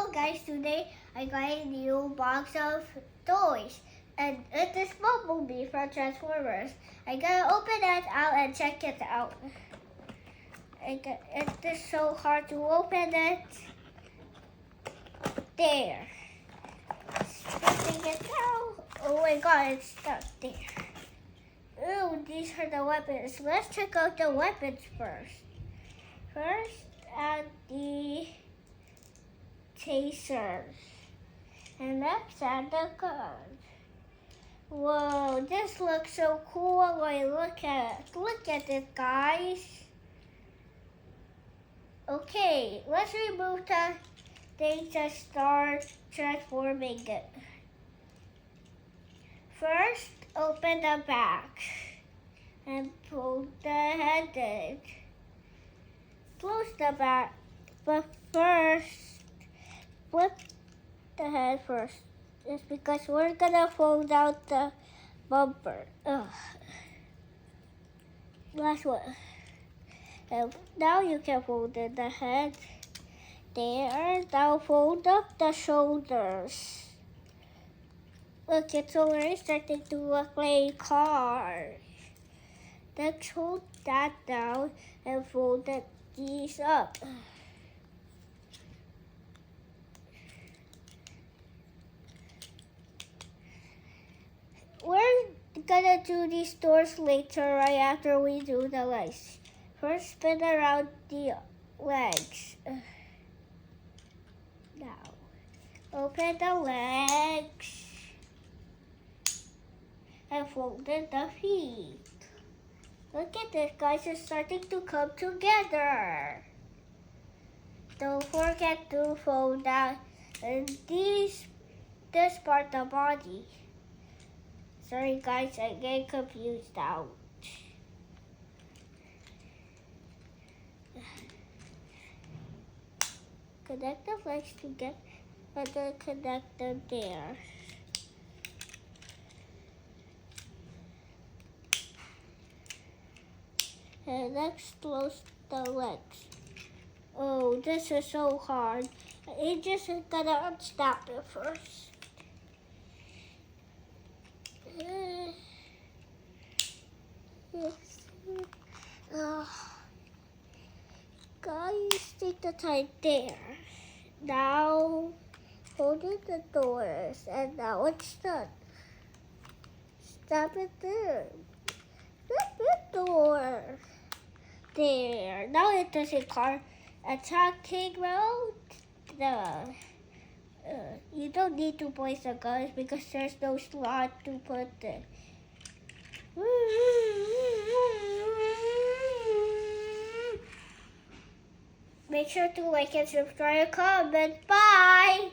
Hello guys, today I got a new box of toys and it is Bumblebee from Transformers. I gotta open it out and check it out. It is so hard to open it. There. Sticking it out. Oh my god, it's stuck there. Ooh, these are the weapons. Let's check out the weapons first. First, add the tasers. And let's add the gun. Whoa, this looks so cool. Wait, look at it, guys. Okay, let's remove the thing to start transforming it. First, open the back and pull the head in. Close the back, but first, flip the head first. It's because we're gonna fold out the bumper. Ugh. Last one. And now you can fold in the head. There. Now fold up the shoulders. Look, it's already starting to look like a car. Let's hold that down and fold these up. We're gonna do these doors later, right after we do the legs. First, spin around the legs. Now, open the legs and fold in the feet. Look at this, guys, it's starting to come together. Don't forget to fold out this part of the body. Sorry guys, I get confused out. Connect the legs together and then connect them there. And next, close the legs. Oh, this is so hard. I just gotta unstop it first. Guys, take the time there. Now, hold in the doors, and now it's done. Stop it there. Stop the door. There. Now it is a car attacking mode. You don't need to place the guns because there's no slot to put it. Make sure to like and subscribe and comment. Bye!